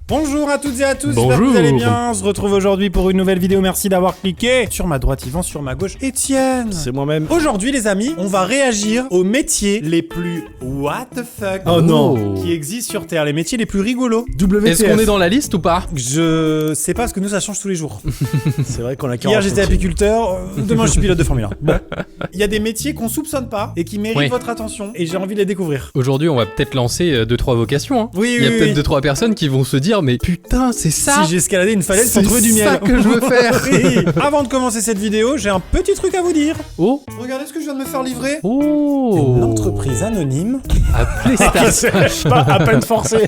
Bonjour à toutes et à tous, j'espère que vous allez bien. On se retrouve aujourd'hui pour une nouvelle vidéo. Merci d'avoir cliqué. Sur ma droite, Yvan, sur ma gauche, Étienne. C'est moi-même. Aujourd'hui, les amis, on va réagir aux métiers les plus what the fuck qui existent sur Terre, les métiers les plus rigolos. WTF. Est-ce qu'on est dans la liste ou pas? Je sais pas, parce que nous, ça change tous les jours. C'est vrai qu'on a 40. Hier, j'étais apiculteur, demain, je suis pilote de Formule 1. Bon. Il y a des métiers qu'on soupçonne pas et qui méritent votre attention, et j'ai envie de les découvrir. Aujourd'hui, on va peut-être lancer 2-3 vocations. Hein. Oui, Il y a peut-être 2-3 personnes qui vont se dire, mais putain, c'est ça. Si j'ai escaladé une falaise pour trouver du miel. C'est ça que je veux faire. Oui. Avant de commencer cette vidéo, j'ai un petit truc à vous dire. Oh. Regardez ce que je viens de me faire livrer. Oh. Une entreprise anonyme. Appelez Star Smash. Pas à peine forcé.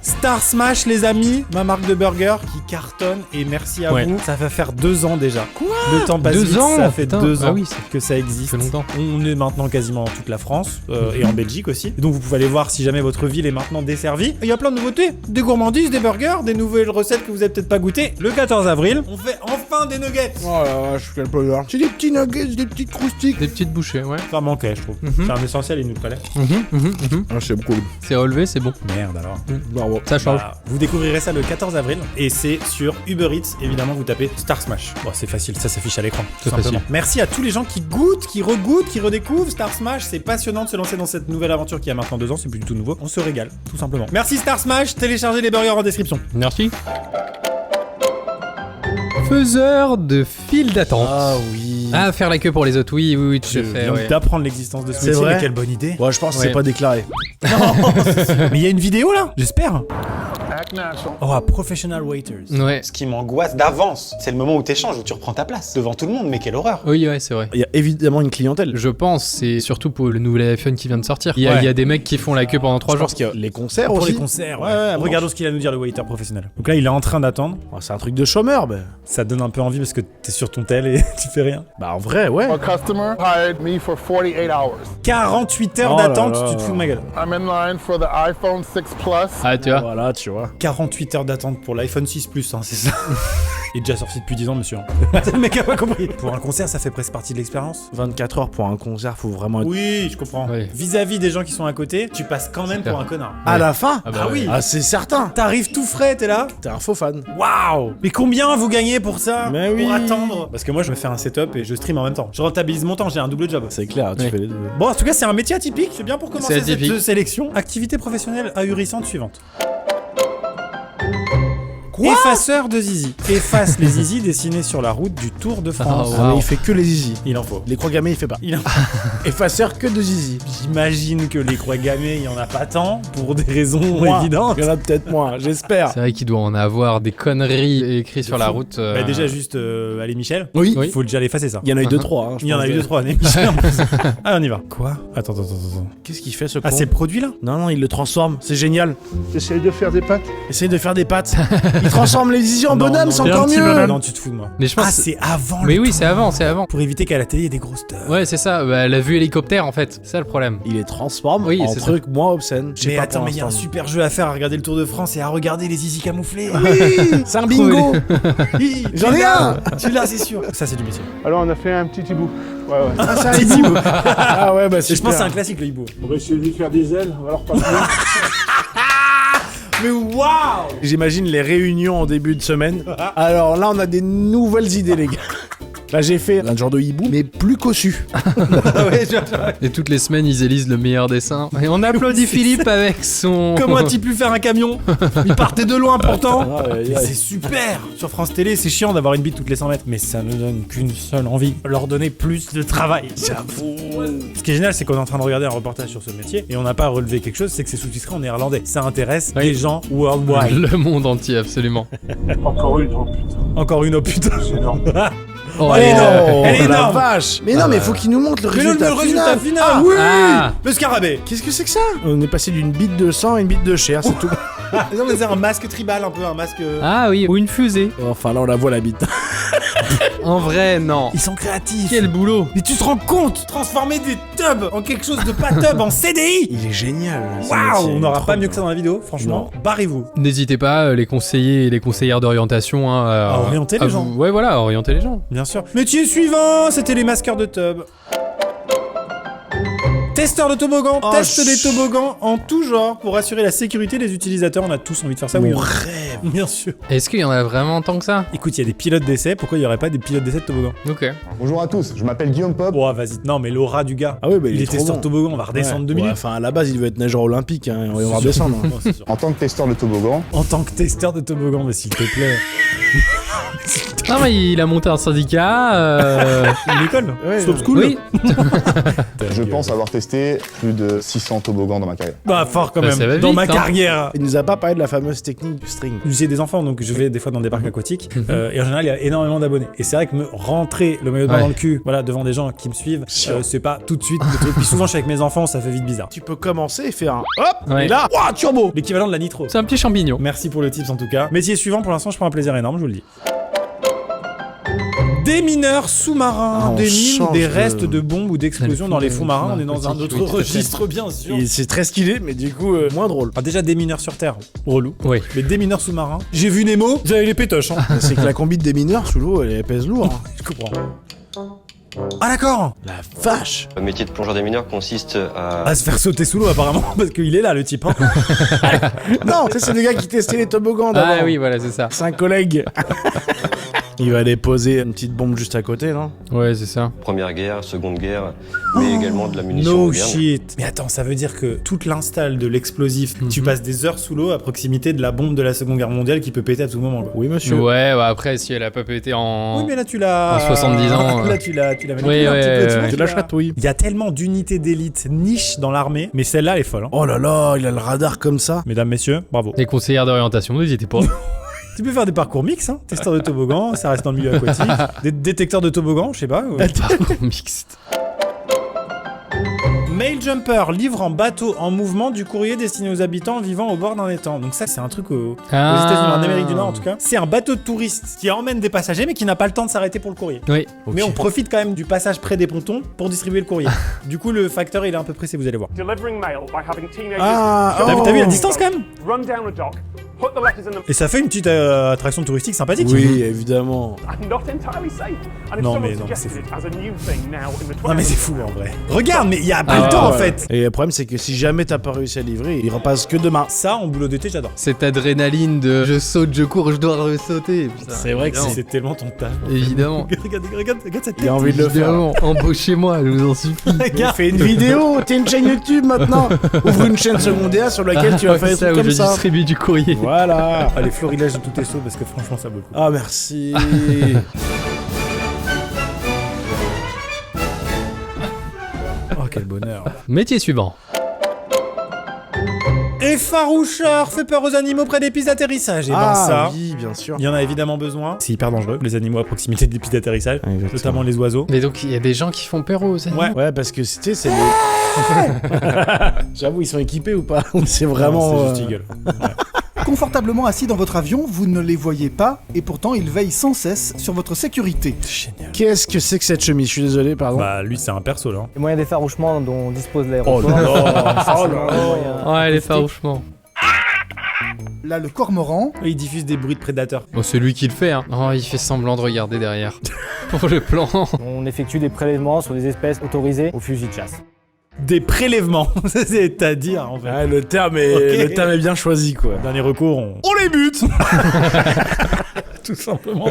Star Smash, les amis, ma marque de burger qui cartonne, et merci à vous. Ça va faire 2 ans déjà. Quoi? Le temps passe 2 vite, ans, ça fait putain. 2 ans oui, que ça existe. Ça fait longtemps. On est maintenant quasiment dans toute la France et en Belgique aussi. Donc vous pouvez aller voir si jamais votre ville est maintenant desservie. Il y a plein de nouveautés, des gourmandises, des burgers, des nouvelles recettes que vous avez peut-être pas goûtées. Le 14 avril, on fait enfin des nuggets. Oh la vache, quel bonheur. C'est des petits nuggets, des petites croustiques. Des petites bouchées, ouais. Ça manquait, je trouve. C'est un essentiel, il nous le fallait. Ah, c'est cool. C'est relevé, c'est bon. Merde alors. Bravo. Ça change. Bah, vous découvrirez ça le 14 avril et c'est sur Uber Eats. Évidemment, vous tapez Star Smash. Bon, c'est facile, ça s'affiche à l'écran. C'est tout simplement. facile. Merci à tous les gens qui goûtent, qui regoûtent, qui redécouvrent Star Smash. C'est passionnant de se lancer dans cette nouvelle aventure qui a maintenant 2 ans. C'est plus du tout nouveau. On se régale, tout simplement. Merci Star Smash. Téléchargez les burgers en description. Merci. Faiseur de file d'attente. Ah oui. Ah, faire la queue pour les autres, oui, tout Je à fait. viens Ouais. d'apprendre l'existence de ce C'est métier, vrai mais quelle bonne idée. Ouais, je pense que Ouais. c'est pas déclaré. Mais il y a une vidéo là, j'espère. Oh, professional waiters. Ouais. Ce qui m'angoisse d'avance, c'est le moment où t'échanges, où tu reprends ta place devant tout le monde, mais quelle horreur. Oui, ouais, c'est vrai. Il y a évidemment une clientèle. Je pense, c'est surtout pour le nouvel iPhone qui vient de sortir. Il y a, Ouais. il y a des mecs qui font la queue pendant 3 Je jours. pense qu'il y a les concerts Pour aussi. les concerts, Ouais, Regardons ce qu'il a à nous dire le waiter professionnel. Donc là, il est en train d'attendre. Oh, c'est un truc de chômeur, ben. Ça te donne un peu envie parce que t'es sur ton tel et tu fais rien. Bah en vrai, ouais. A customer hired me for 48 hours. 48 heures Oh là d'attente, là. tu te fous de ma gueule. I'm in line for the iPhone 6 Plus. Ah, tu vois. Voilà, tu vois. 48 heures d'attente pour l'iPhone 6 Plus, hein, c'est ça. Il est déjà sorti depuis 10 ans, monsieur. Le mec a pas compris. Pour un concert, ça fait presque partie de l'expérience. 24 heures pour un concert, faut vraiment être... Oui, je comprends. Ouais. Vis-à-vis des gens qui sont à côté, tu passes quand même Super. pour un connard. À la fin Ah bah Ah ouais. oui. Ah, c'est certain. T'arrives tout frais, t'es là. T'es un faux fan. Waouh. Mais combien vous gagnez pour ça? Mais oui. Pour attendre? Parce que moi, je me fais un setup et je stream en même temps. Je rentabilise mon temps, j'ai un double job. C'est clair, tu Ouais. fais les deux. Bon, en tout cas, c'est un métier atypique. C'est bien pour commencer C'est atypique. cette sélection. Activité professionnelle ahurissante suivante. Quoi? Effaceur de zizi. Efface les zizi dessinés sur la route du Tour de France. Oh, Ah, mais wow. il fait que les zizi. Il en faut. Les croix gammées, il fait pas. Il en Effaceur que de zizi. J'imagine que les croix gammées, il y en a pas tant, pour des raisons Moi, évidentes. Il y en a peut-être moins, j'espère. C'est vrai qu'il doit en avoir des conneries écrites sur la route. Bah, déjà, juste, allez, Michel. Oui. Il faut déjà l'effacer, ça. Il y en a eu 2-3. Hein, je Il y en a pense. eu 2-3, allez, Michel. en plus. Allez, on y va. Quoi? Attends. Qu'est-ce qu'il fait ce con? Ah, c'est le produit, là? Non, il le transforme. C'est génial. J'essaie de faire des pâtes. Essaye de faire des pâtes. Il transforme les zizi en Non, bonhomme, non, c'est non, encore un petit mieux. bonhomme. Non, tu te fous de moi. Mais je pense. Ah, c'est avant Mais le oui, tour. c'est avant. Pour éviter qu'à la télé, il y ait des grosses stars. Ouais, c'est ça. Bah, la vue hélicoptère, en fait. C'est ça le problème. Il les transforme Oui, en c'est ça. trucs moins obscènes. Je sais Mais pas attends, pour mais il y a un l'instant. super jeu à faire à regarder le Tour de France et à regarder les zizi camouflés. C'est un bingo. Oui, J'en tu ai l'as. un. Tu l'as, c'est sûr. Ça, c'est du métier. Alors, on a fait un petit hibou. Ouais. Ah, c'est un hibou. Ah ouais, bah Et c'est je pense que c'est un classique, le hibou. On va essayer de lui faire des ailes. On va leur passer. Mais waouh. J'imagine les réunions en début de semaine. Alors là, on a des nouvelles idées, les gars. Là, j'ai fait un genre de hibou, mais plus cossu. Et toutes les semaines, ils élisent le meilleur dessin. Et on applaudit Philippe avec son. Comment a-t-il pu faire un camion? Il partait de loin pourtant. Aïe, Mais aïe. c'est super. Sur France Télé, c'est chiant d'avoir une bite toutes les 100 mètres. Mais ça ne donne qu'une seule envie. Leur donner plus de travail. J'avoue. Ce qui est génial, c'est qu'on est en train de regarder un reportage sur ce métier et on n'a pas relevé quelque chose, c'est que c'est sous-titré en néerlandais. Ça intéresse Oui. les gens worldwide. Le monde entier, absolument. Encore une, oh putain. Encore une, oh putain. C'est énorme. Oh, Elle est énorme. Oh, Elle est la énorme. vache. Mais non, mais faut qu'il nous montre le Mais le résultat résultat final. Ah oui. Ah. Le scarabée. Qu'est-ce que c'est que ça? On est passé d'une bite de sang à une bite de chair, c'est tout. Non, mais c'est un masque tribal, un peu un masque. Ah oui, ou une fusée. Enfin là, on la voit la bite. En vrai, non. Ils sont créatifs. Quel boulot. Mais tu te rends compte? Transformer des tubs en quelque chose de pas tub, en CDI. Il est génial. ce Waouh. métier. On n'aura Trop pas mieux bien. que ça dans la vidéo. Franchement, barrez-vous. N'hésitez pas, les conseillers et les conseillères d'orientation, hein, À orienter les gens. Ouais, voilà, à orienter les gens. Bien sûr. Métier suivant, c'était les masqueurs de tub. Testeur de toboggan, Oh, teste des toboggans en tout genre pour assurer la sécurité des utilisateurs. On a tous envie de faire ça, oui. Mon hein. rêve. Bien sûr. Est-ce qu'il y en a vraiment tant que ça? Écoute, il y a des pilotes d'essai, pourquoi il y aurait pas des pilotes d'essai de toboggan? Ok. Bonjour à tous, je m'appelle Guillaume Pop. Bon, vas-y, non, mais l'aura du gars. Ah oui, bah il est trop testeur bon. de toboggan, on va redescendre 2 minutes. Enfin, à la base, il devait être nageur olympique, hein, on va redescendre. hein. Non, c'est sûr. En tant que testeur de toboggan, En tant que testeur de toboggan, mais s'il te plaît. Non, mais il a monté un syndicat. Une école Ouais, Stop ouais. school Oui. je pense avoir testé plus de 600 toboggans dans ma carrière. Bah, fort quand Bah, même. ça va Dans vite, ma hein. carrière. Il nous a pas parlé de la fameuse technique du string. J'ai des enfants, donc je vais des fois dans des parcs aquatiques. Et en général, il y a énormément d'abonnés. Et c'est vrai que me rentrer le maillot de bain Ouais. dans le cul, voilà, devant des gens qui me suivent, Sûr. c'est pas tout de suite le truc. Puis souvent, je suis avec mes enfants, ça fait vite bizarre. Tu peux commencer et faire un hop, Ouais. et là, ouah, turbo. L'équivalent de la nitro. C'est un petit champignon. Merci pour le tips en tout cas. Métier suivant, pour l'instant, je prends un plaisir énorme, je vous le dis. Des mineurs sous-marins, Ah, on des mines, change des de- restes de bombes ou d'explosions Ah, dans les les fonds marins. On est fonds dans un aquatiques, autre oui, tout à fait. registre, bien sûr. Et c'est très stylé, mais du coup, moins drôle. Ah, déjà, des mineurs sur Terre, relou. Oui. Mais des mineurs sous-marins. J'ai vu Nemo, j'avais les pétoches. Hein. C'est que la combi des mineurs sous l'eau, elle pèse lourd. hein. Je comprends. Ah d'accord. La vache. Le métier de plongeur des mineurs consiste à À se faire sauter sous l'eau apparemment, parce qu'il est là le type. Hein. Non, ça c'est le gars qui testait les toboggans d'abord. Ah oui, voilà, c'est ça. C'est un collègue. Il va aller poser une petite bombe juste à côté, non? Ouais, c'est ça. Première guerre, Seconde guerre, mais également de la munition No moderne. shit. Mais attends, ça veut dire que toute l'install de l'explosif, tu passes des heures sous l'eau à proximité de la bombe de la Seconde Guerre mondiale qui peut péter à tout moment. Quoi. Oui, monsieur. Ouais, après, si elle a pas pété en. Oui, mais là tu l'as. En 70 ans, Là tu l'as manipulé Oui, un ouais, petit peu. ouais, tu vois, ouais. Tu la chatouilles. Il y a tellement d'unités d'élite niche dans l'armée, mais celle-là elle est folle. Hein. Oh là là, il a le radar comme ça. Mesdames, messieurs, bravo. Les conseillères d'orientation, nous, ils étaient pas. Tu peux faire des parcours mix, hein. Testeur de toboggan, ça reste dans le milieu aquatique. Des détecteurs de toboggan, je sais pas. Parcours mixte. Mail Jumper livre en bateau en mouvement du courrier destiné aux habitants vivant au bord d'un étang. Donc ça c'est un truc aux États-Unis, en Amérique du Nord en tout cas. C'est un bateau de touristes qui emmène des passagers mais qui n'a pas le temps de s'arrêter pour le courrier. Oui. Mais on profite quand même du passage près des pontons pour distribuer le courrier. Du coup le facteur il est un peu pressé, vous allez voir. Delivering mail by having teenagers Ah, T'as oh. t'as vu la distance quand même? run down a dock, put the letters in the... Et ça fait une petite attraction touristique sympathique. Oui, évidemment. I'm not entirely safe. And if Non, someone mais non, suggested c'est it as a new thing now in the 20th Non mais c'est fou en vrai. Regarde, mais il y a pas Ah, le temps en ouais. fait. Et le problème, c'est que si jamais t'as pas réussi à livrer, il repasse que demain. Ça en boulot d'été j'adore. Cette adrénaline de je saute, je cours, je dois sauter. C'est vrai que C'est tellement ton taf. Évidemment. Regarde cette Il a tête. envie de le faire. Évidemment. Embauchez-moi, je vous en supplie. Regarde. Fais une vidéo, t'es une chaîne YouTube maintenant. Ouvre une chaîne secondaire sur laquelle tu vas faire des ça trucs où comme je ça. distribue du courrier. Voilà. Ah, les florilages de tout tes sauts parce que franchement ça vaut le coup. Ah, merci. Oh quel bonheur. Métier suivant. Effaroucheur fait peur aux animaux près des pistes d'atterrissage. Et ben Ah, ça, oui, bien sûr. il y en a évidemment besoin. C'est hyper dangereux, les animaux à proximité des pistes d'atterrissage, Exactement. notamment les oiseaux. Mais donc, il y a des gens qui font peur aux animaux. Ouais. Ouais, parce que tu sais, c'est les... J'avoue, ils sont équipés ou pas? C'est vraiment... Non, c'est juste Eagle. Confortablement assis dans votre avion, vous ne les voyez pas et pourtant ils veillent sans cesse sur votre sécurité. Génial. Qu'est-ce que c'est que cette chemise? Je suis désolé, pardon. Bah lui c'est un perso là. Les moyens d'effarouchement dont dispose Oh l'aéroport. là là. Forcément, Oh là les là. moyens Ouais, les acoustiques. farouchements. Là, le cormoran, Il diffuse des bruits de prédateurs. Bon, c'est lui qui le fait, hein. Oh, il fait semblant de regarder derrière. Pour le plan. On effectue des prélèvements sur des espèces autorisées au fusil de chasse. Des prélèvements, c'est-à-dire en fait. Ouais, le terme est, Ok. le terme est bien choisi, quoi. Dernier recours, on les bute. tout simplement.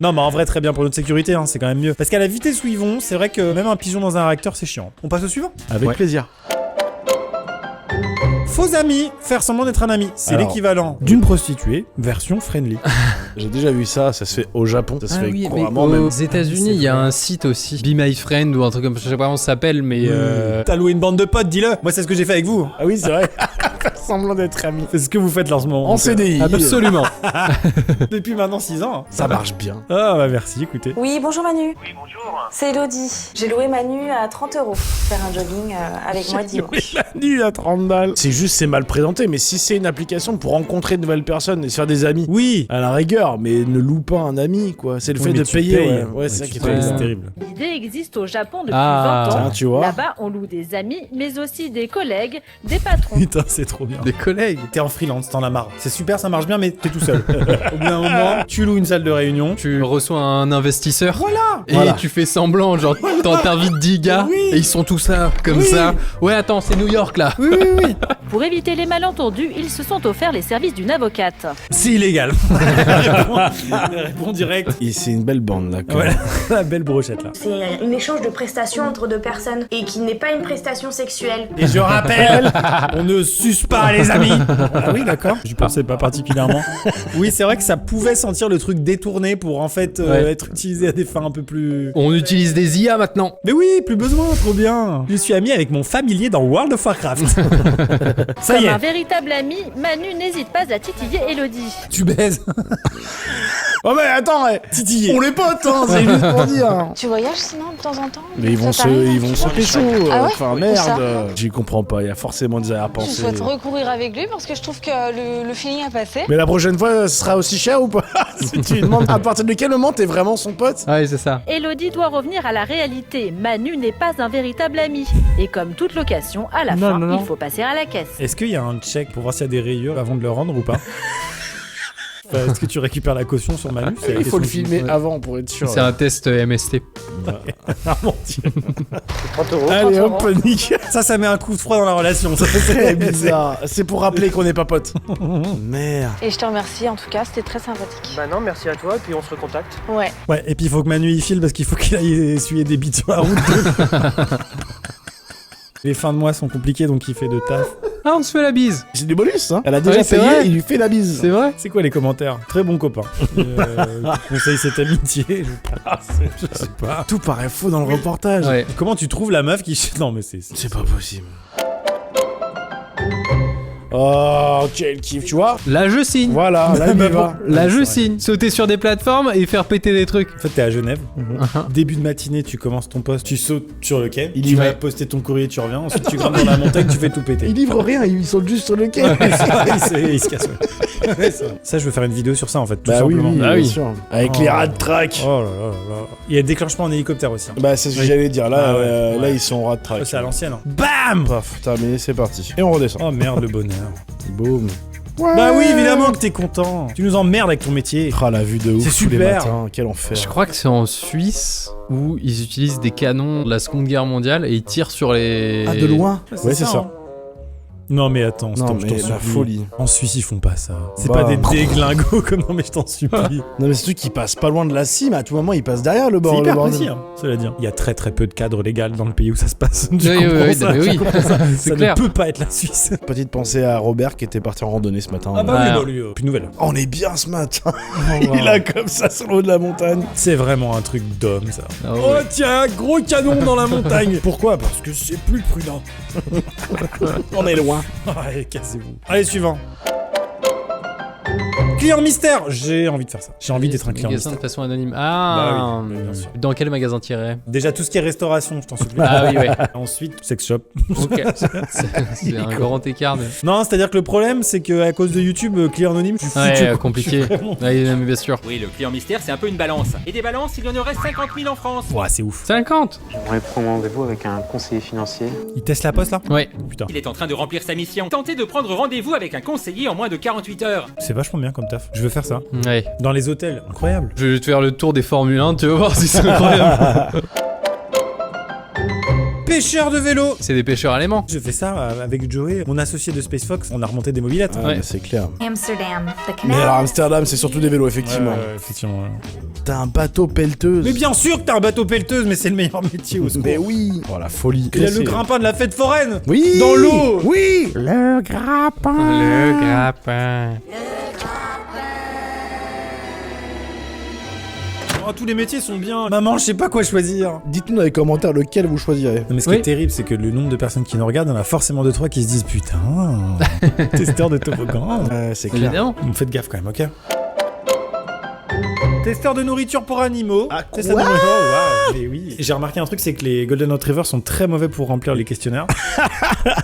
Non mais en vrai très bien pour notre sécurité, hein, c'est quand même mieux. Parce qu'à la vitesse où ils vont, c'est vrai que même un pigeon dans un réacteur c'est chiant. On passe au suivant. Avec Ouais. plaisir. Faux ami, faire semblant d'être un ami. C'est Alors. l'équivalent d'une prostituée, version friendly. J'ai déjà vu ça, ça se fait au Japon, ça se fait mais couramment aux même. États-Unis, il y a un site aussi, Be My Friend ou un truc comme ça, je sais pas comment ça s'appelle, mais T'as loué une bande de potes, dis-le. Moi c'est ce que j'ai fait avec vous. Ah oui, c'est vrai. Faire semblant d'être ami. C'est ce que vous faites là en ce moment. En Donc, CDI. absolument. depuis maintenant 6 ans. Ça marche bien. Ah bah merci, écoutez. Oui, bonjour Manu. Oui, bonjour. C'est Elodie. J'ai loué Manu à 30 € pour faire un jogging avec moi dimanche. Nu à 30 balles. C'est juste, c'est mal présenté, mais si c'est une application pour rencontrer de nouvelles personnes et se faire des amis, Oui. à la rigueur, mais ne loue pas un ami, quoi. C'est le Oui, fait mais de tu payer, payes. ouais. Ouais, c'est ça qui est payes, très c'est bizarre. terrible. L'idée existe au Japon depuis Ah. 20 ans. Tiens, tu vois. Là-bas, on loue des amis, mais aussi des collègues, des patrons. Putain, c'est trop bien. dire. Des collègues. T'es en freelance, t'en as marre. C'est super, ça marche bien, mais t'es tout seul. Au bout d'un moment, tu loues une salle de réunion. Tu reçois un investisseur. Voilà. Et tu fais semblant, genre, t'invites 10 gars, et ils sont tous là, comme ça. Ouais, attends, c'est New York, là. Oui. Pour éviter les malentendus, ils se sont offerts les services d'une avocate. C'est illégal. Réponds direct. Et c'est une belle bande, là. Voilà, la belle brochette, là. C'est un échange de prestations entre deux personnes et qui n'est pas une prestation sexuelle. Et je rappelle, on ne suce pas, les amis. Ah oui, d'accord. Je pensais pas particulièrement. Oui, c'est vrai que ça pouvait sentir le truc détourné pour en fait être utilisé à des fins un peu plus... On utilise des IA maintenant. Mais oui, plus besoin, trop bien. Je suis ami avec mon familier dans World of Warcraft. Ça y Comme est. un véritable ami, Manu n'hésite pas à titiller Elodie. Tu baises. Oh mais attends, Titiller. on les potes, hein, c'est juste pour dire. Tu voyages sinon de temps en temps? Mais ils vont se pécho. Ah ouais? Enfin merde. J'y comprends pas, il y a forcément des arrière-pensées. Je souhaite recourir avec lui parce que je trouve que le feeling a passé. Mais la prochaine fois, ce sera aussi cher ou pas? Si tu lui demandes à partir de quel moment t'es vraiment son pote? Ouais, c'est ça. Elodie doit revenir à la réalité. Manu n'est pas un véritable ami. Et comme toute location, à la fin, il faut passer à la caisse. Est-ce qu'il y a un check pour voir s'il y a des rayures avant de le rendre ou pas? Enfin, est-ce que tu récupères la caution sur Manu? Il faut le filmer avant pour être sûr. C'est un test MST. Ah mon Dieu. 30 euros. Allez hop, panique. Ça met un coup de froid dans la relation. Ça, C'est bizarre. C'est pour rappeler qu'on n'est pas potes. Merde. Et je te remercie en tout cas, c'était très sympathique. Bah non, merci à toi, et puis on se recontacte. Ouais. Ouais, et puis il faut que Manu y file parce qu'il faut qu'il aille essuyer des bites sur la route. Les fins de mois sont compliquées donc il fait de taf. Ah, on se fait la bise. C'est du bonus, hein. Elle a déjà Ouais, c'est payé, vrai. il lui fait la bise. C'est vrai. C'est quoi les commentaires? Très bon copain. Conseille cette amitié. Je sais pas. Tout paraît faux dans le reportage. Ouais. Comment tu trouves la meuf qui... Non mais c'est... C'est pas possible. Oh, quel kiff, tu vois. Là, je signe. Voilà, là, il y va. Là, je Ouais, signe. Sauter sur des plateformes et faire péter des trucs. En fait, t'es à Genève. Début de matinée, tu commences ton poste, tu sautes sur le quai. Tu vas poster ton courrier, tu reviens. Ensuite, tu grimpes dans la montagne, tu fais tout péter. Ils livrent rien, ils sont juste sur le quai. Il se casse. Ouais, ça, je veux faire une vidéo sur ça en fait, tout Bah oui, simplement. oui, Bah bien oui. sûr. Avec Oh. les rad track. Oh là là là. Il y a déclenchement en hélicoptère aussi. Hein. Bah c'est ce que Oui. j'allais dire. Là, Ah ouais. là ils sont rad track. Ça, c'est à l'ancienne. Hein. Bam. Paf, terminé, c'est parti. Et on redescend. Oh merde, le bonheur. Boum. Bah oui, évidemment que t'es content. Tu nous emmerdes avec ton métier. Ah, la vue de ouf. C'est tous les super. matins, quel enfer. Je crois que c'est en Suisse où ils utilisent des canons de la Seconde Guerre mondiale et ils tirent sur les... Ah, de loin. Ouais, c'est ça. Hein. Non mais attends, Non, stop, je t'en mais la supplie. folie. En Suisse, ils font pas ça. C'est Bah. pas des déglingos comme non mais je t'en supplie. Non, mais c'est truc qui passe pas loin de la cime. À tout moment, il passe derrière le bord. C'est le hyper bordel. précis, hein, cela dit. Il y a très très peu de cadres légaux dans le pays où ça se passe. Tu Oui, comprends oui, ça, oui, tu oui. comprends ça. C'est Ça clair. ne peut pas être la Suisse. Petite pensée à Robert qui était parti en randonnée ce matin. Ah bah Ah. oui, bah lui, plus de nouvelles. Oh, on est bien ce matin. wow. Il a comme ça sur le haut de la montagne. C'est vraiment un truc d'homme ça. Ah Oh ouais. tiens, gros canon dans la montagne. Pourquoi? Parce que c'est plus prudent. On est loin. Allez, cassez-vous. Allez, suivant. Client mystère. J'ai envie de faire ça. J'ai envie d'être un client Magasin de mystère. façon anonyme. Ah, Bah oui, bien sûr. dans quel magasin tirer? Déjà tout ce qui est restauration, je t'en supplie. Ah oui, ouais. Ensuite, sex shop. Ok. C'est un grand écart. Mais... Non, c'est-à-dire que le problème, c'est que à cause de YouTube, client anonyme, je suis foutu, Ouais, quoi. compliqué. Je suis vraiment- Ouais, non, mais bien sûr. Oui, le client mystère, c'est un peu une balance. Et des balances, il y en aurait 50 000 en France. Ouah, c'est ouf. 50. J'aimerais prendre rendez-vous avec un conseiller financier. Il teste la poste là? Ouais. Putain, Il est en train de remplir sa mission. Tentez de prendre rendez-vous avec un conseiller en moins de 48 heures. c'est vachement bien comme taf. Je veux faire ça. Ouais. Dans les hôtels, incroyable. Je vais te faire le tour des Formule 1, tu vas voir si c'est incroyable. Pêcheur de vélo. C'est des pêcheurs allemands. Je fais ça avec Joey, mon associé de Space Fox. On a remonté des mobilettes. Ah, Ouais. bah, c'est clair. Amsterdam, the Mais canal. alors, Amsterdam, c'est surtout des vélos, effectivement. effectivement. T'as un bateau pelleteuse. Mais bien sûr que t'as un bateau pelleteuse, mais c'est le meilleur métier au secours. Mais oui. Oh, la folie. Il y a le grimpin de la fête foraine. Oui. Dans l'eau. Oui. Le grappin. Le grappin. Oh, tous les métiers sont bien. Maman, je sais pas quoi choisir. Dites-nous dans les commentaires lequel vous choisirez. Non mais ce qui Oui. est terrible, c'est que le nombre de personnes qui nous regardent, il y en a forcément 2-3 qui se disent putain, testeur de toboggan. C'est clair. Évidemment. Faites gaffe quand même, ok? Testeur de nourriture pour animaux. Ah, Testeur de quoi? nourriture. Oh, waouh, mais oui. J'ai remarqué un truc, c'est que les Golden Retrievers sont très mauvais pour remplir les questionnaires.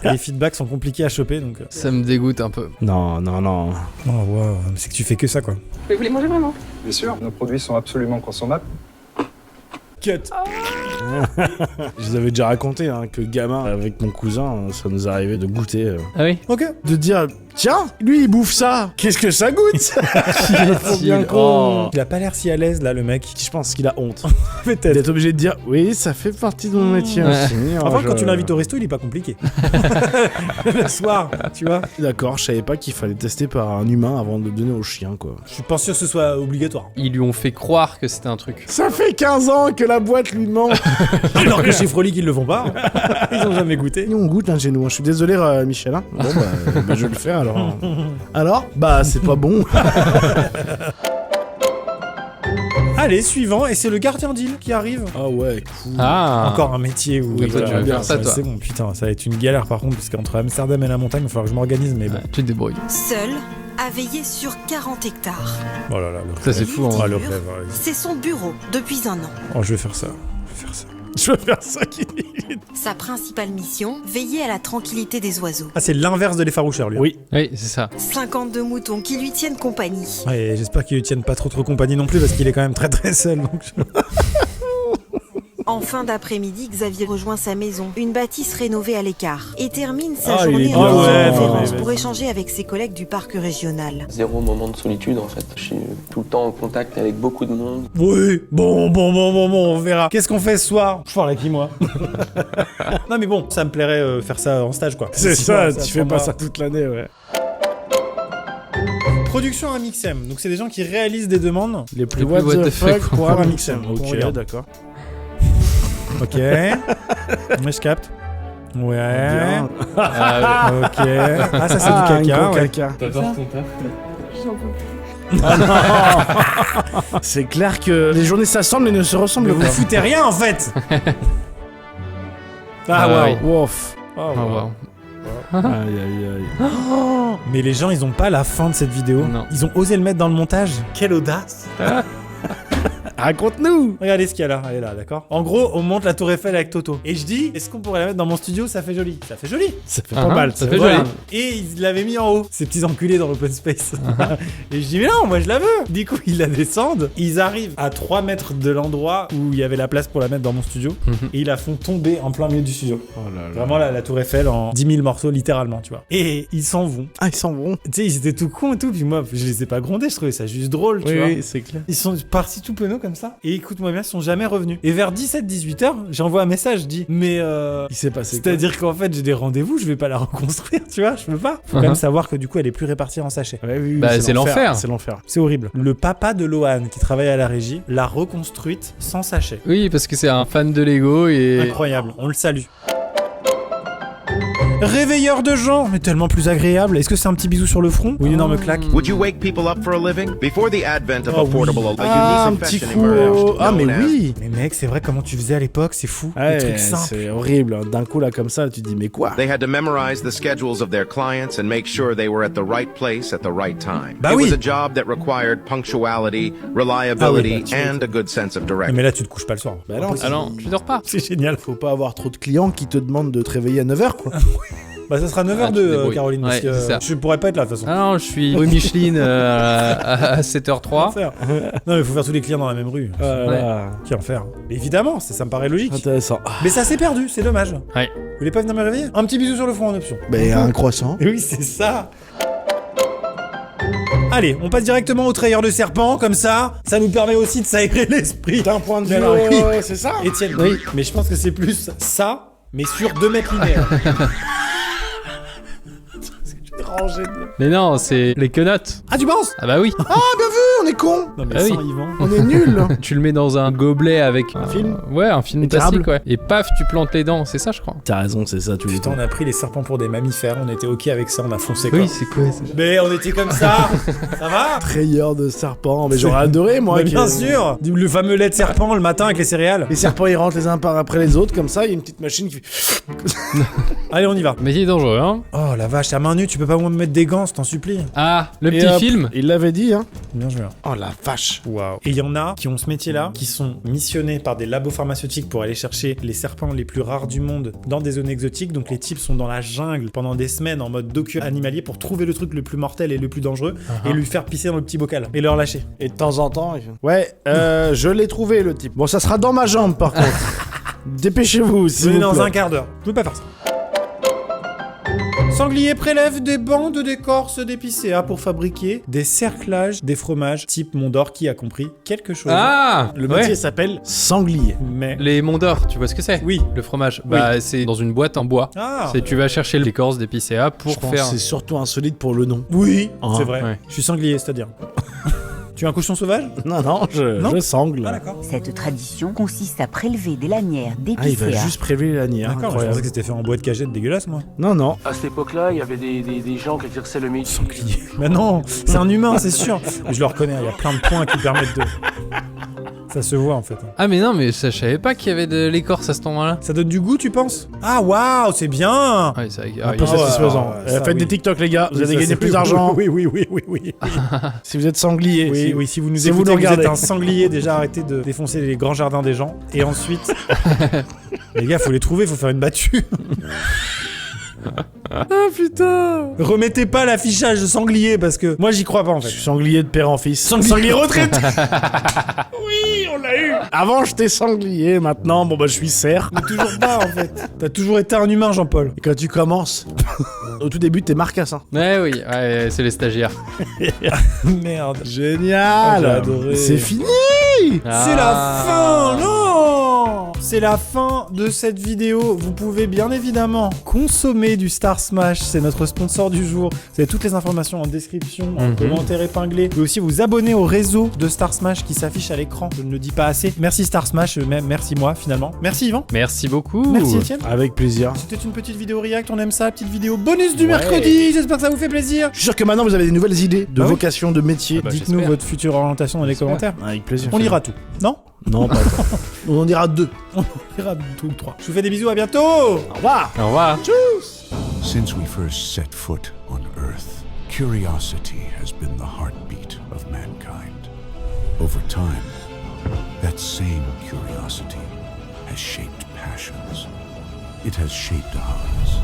Et les feedbacks sont compliqués à choper, donc. Ça me dégoûte un peu. Non, non, non. Oh waouh, mais c'est que tu fais que ça quoi. Mais vous les mangez vraiment? Bien sûr, nos produits sont absolument consommables. Cut. Je vous avais déjà raconté hein, que gamin, avec mon cousin, ça nous arrivait de goûter. Ah oui. Ok. De dire, tiens, lui il bouffe ça. Qu'est-ce que ça goûte? Faut bien qu'on... Il a pas l'air si à l'aise là, le mec. Je pense qu'il a honte. Peut-être. D'être obligé de dire, oui, ça fait partie de mon métier aussi. Enfin, quand tu l'invites au resto, il est pas compliqué. Le soir, tu vois. D'accord, je savais pas qu'il fallait tester par un humain avant de le donner au chien, quoi. Je suis pas sûr que ce soit obligatoire. Ils lui ont fait croire que c'était un truc. Ça fait 15 ans que la boîte lui ment. Alors que chez Frolic, ils le font pas. Ils ont jamais goûté. Nous, on goûte chez nous. Je suis désolé, Michel. Hein. Bon, bah, je vais le faire alors. Alors? Bah, c'est pas bon. Allez, suivant, et c'est le gardien d'île qui arrive. Ah ouais, cool. Ah. Encore un métier où... Oui, toi, tu veux faire ça, toi. C'est bon, putain, ça va être une galère par contre, parce qu'entre Amsterdam et la montagne, il va falloir que je m'organise, mais bon. Tu te débrouilles. Seul, à veiller sur 40 hectares. Oh là là, le Ça, c'est fou, le rêve. Ouais. C'est son bureau depuis un an. Oh, je vais faire ça. Je vais faire ça qui... Sa principale mission, veiller à la tranquillité des oiseaux. Ah, c'est l'inverse de l'effaroucheur, lui. Oui. Oui, c'est ça. 52 moutons qui lui tiennent compagnie. Ouais, j'espère qu'ils lui tiennent pas trop compagnie non plus, parce qu'il est quand même très très seul, donc... En fin d'après-midi, Xavier rejoint sa maison, une bâtisse rénovée à l'écart, et termine sa Ah, il journée est en bien. conférence Ouais, pour échanger avec ses collègues du parc régional. Zéro moment de solitude en fait. Je suis tout le temps en contact avec beaucoup de monde. Oui, bon, on verra. Qu'est-ce qu'on fait ce soir? Je parle avec qui, moi? Non mais bon, ça me plairait faire ça en stage, quoi. C'est ça, Sinon, tu fais pas ça toute l'année, ouais. Production Amixem, donc c'est des gens qui réalisent des demandes. Les plus what the fuck pour Amixem. Ok, d'accord. Ok. Mais je capte. Ouais. Ok. Ah, ça c'est du caca. Caca. T'adores ton taf. Ah non. C'est clair que les journées s'assemblent et ne se ressemblent Mais vous pas. foutez rien en fait. Ah, waouh. oui. Wouf. Oh, wow. Aïe aïe aïe. Mais les gens, ils ont pas la fin de cette vidéo. Non. Ils ont osé le mettre dans le montage. Quelle audace. Raconte-nous. Regardez ce qu'il y a là, elle est là, d'accord. En gros, on monte la tour Eiffel avec Toto. Et je dis, est-ce qu'on pourrait la mettre dans mon studio? Ça fait joli. Ça fait joli. Ça fait pas mal, ça fait joli. Et ils l'avaient mis en haut, ces petits enculés dans l'open space. Et je dis, mais non, moi je la veux. Du coup, ils la descendent. Ils arrivent à 3 mètres de l'endroit où il y avait la place pour la mettre dans mon studio. Et ils la font tomber en plein milieu du studio. Oh là là. Vraiment la tour Eiffel en 10 000 morceaux, littéralement, tu vois. Et ils s'en vont. Ah, ils s'en vont. Tu sais, ils étaient tout cons et tout. Puis moi, je les ai pas grondés, je trouvais ça juste drôle, tu vois. Oui, c'est clair. Ils sont partis tout penauds comme ça. Et écoute-moi bien, ils sont jamais revenus. Et vers 17-18 heures, j'envoie un message, je dis, mais il s'est passé quoi? c'est-à-dire qu'en fait, j'ai des rendez-vous, je vais pas la reconstruire, tu vois, je peux pas. Faut quand même savoir que du coup, elle est plus répartie en sachets. Ouais, oui, Bah, c'est l'enfer. C'est l'enfer. C'est horrible. Le papa de Lohan, qui travaille à la régie, l'a reconstruite sans sachet. Oui, parce que c'est un fan de Lego et... Incroyable, on le salue. Réveilleur de gens, mais tellement plus agréable. Est-ce que c'est un petit bisou sur le front ou une énorme claque? Would you wake people up for a living? Before the advent of Oh, affordable, oui. a Un unique petit profession coup. emerged. Ah, mais known as- oui. Mais mec, c'est vrai comment tu faisais à l'époque, c'est fou. Ouais, Les trucs simples. c'est horrible. D'un coup, là, comme ça, tu te dis, mais quoi? They had to memorize the schedules of their clients and make sure they were at the right place at the right time. Bah It oui. was a job that required punctuality, reliability, Ah oui, bah, and a good sense of direction. Mais là, tu te couches pas le soir. Bah non, Ah non, tu dors pas. C'est génial. faut pas avoir trop de clients qui te demandent de te réveiller à 9h, quoi. Bah, ça sera 9h02, Ah, tu te débrouilles. Caroline, parce Ouais, que c'est ça. je pourrais pas être là de toute façon. Ah non, je suis rue Micheline à 7h03. Enfer. Non, mais il faut faire tous les clients dans la même rue. Quel enfer. Mais évidemment, ça me paraît logique. Intéressant. Mais ça s'est perdu, c'est dommage. Ouais. Vous voulez pas venir me réveiller? Un petit bisou sur le front en option. Bah, un croissant. Et oui, c'est ça. Allez, on passe directement au trayeur de serpent, comme ça nous permet aussi de s'aérer l'esprit. D'un point de vue, Alors, oui. c'est ça? Étienne, oui, mais je pense que c'est plus ça, mais sur 2 mètres linéaires. Mais non, c'est les quenottes. Ah, tu penses? Ah bah oui. Ah, bien vu, on est con. Non, mais Ah oui. sans Yvan. On est nuls. Tu le mets dans un gobelet avec un film. Ouais, un film Éclairable. plastique, ouais. Et paf, tu plantes les dents, c'est ça, je crois. T'as raison, c'est ça, tu Putain, on a pris les serpents pour des mammifères, on était ok avec ça, on a foncé quoi. Oui, c'est quoi ça? Mais on était comme ça. Ça va? Trayeur de serpent. Mais j'aurais adoré, moi. Mais que- bien sûr. Le fameux lait de serpent le matin avec les céréales. Les serpents, ils rentrent les uns par après les autres, comme ça, il y a une petite machine qui fait... Allez, on y va. Mais il est dangereux, hein. Oh la vache, à main nue, tu peux pas me mettre des gants, je t'en supplie. Ah, le Et petit hop, film. Il l'avait dit, hein. Bien joué. Oh la vache. Waouh. Et il y en a qui ont ce métier-là, qui sont missionnés par des labos pharmaceutiques pour aller chercher les serpents les plus rares du monde dans des zones exotiques. Donc les types sont dans la jungle pendant des semaines en mode docu animalier pour trouver le truc le plus mortel et le plus dangereux et lui faire pisser dans le petit bocal et le relâcher. Et de temps en temps, ouais, je l'ai trouvé le type. Bon, ça sera dans ma jambe par contre. Dépêchez-vous, s'il vous plaît. Venez dans un quart d'heure. Je peux pas faire ça. Sanglier prélève des bandes d'écorce d'épicéa pour fabriquer des cerclages, des fromages type Mont d'Or. Qui a compris quelque chose? Ah, le métier s'appelle sanglier. Mais les Monts d'Or, tu vois ce que c'est? Oui. Le fromage. Bah, c'est dans une boîte en bois. Ah. C'est tu vas chercher l'écorce d'épicéa pour Je pense faire. que c'est surtout insolite pour le nom. Oui, Ah. c'est vrai. Ouais. Je suis sanglier, c'est-à-dire. Tu es un cochon sauvage? Non, je sangle. Ah d'accord. Cette tradition consiste à prélever des lanières Ah, il va d'épicéa. juste prélever la lanière. D'accord, je pensais que c'était fait en bois de cagette dégueulasse, moi. Non. À cette époque-là, il y avait des gens qui exerçaient le métier. Sanglier. Bah non, c'est un humain, c'est sûr. Je le reconnais, il y a plein de points qui permettent de... Ça se voit en fait. Ah mais non, mais je savais pas qu'il y avait de l'écorce à ce moment-là. Ça donne du goût, tu penses? Ah waouh, c'est bien. Ouais, c'est Un peu satisfaisant. Faites des TikTok, les gars. Vous allez gagner plus d'argent. Oui. Si vous êtes sanglier. Oui, si vous nous écoutez, vous êtes un sanglier, déjà arrêtez de défoncer les grands jardins des gens. Et ensuite, les gars, faut les trouver, faut faire une battue. Ah putain. Remettez pas l'affichage de sanglier parce que moi j'y crois pas en fait. Je suis sanglier de père en fils. Sanglier retraite. Oui, on l'a eu. Avant j'étais sanglier, maintenant bon bah je suis cerf. Mais toujours pas en fait. T'as toujours été un humain, Jean-Paul. Et quand tu commences, au tout début t'es marcassin. Ouais, oui, ouais, c'est les stagiaires. Merde. Génial. J'ai adoré. C'est fini. C'est la fin, non. C'est la fin de cette vidéo. Vous pouvez bien évidemment consommer du Star Smash. C'est notre sponsor du jour. Vous avez toutes les informations en description, en commentaire épinglé. Vous pouvez aussi vous abonner au réseau de Star Smash qui s'affiche à l'écran. Je ne le dis pas assez. Merci Star Smash, même merci moi finalement. Merci Yvan. Merci beaucoup. Merci Etienne. Avec plaisir. C'était une petite vidéo react, on aime ça, petite vidéo bonus du mercredi. J'espère que ça vous fait plaisir. Je suis sûr que maintenant vous avez des nouvelles idées de vocation, de métier. Dites-nous votre future orientation dans les commentaires. Avec plaisir. On lira tout. Non? Non, pas encore. On en dira 2. On lira 2 ou 3. Je vous fais des bisous, à bientôt. Au revoir. Au revoir. Tchuss. Since we first set foot on Earth, curiosity has been the heartbeat of mankind. Over time, that same curiosity has shaped passions. It has shaped ours.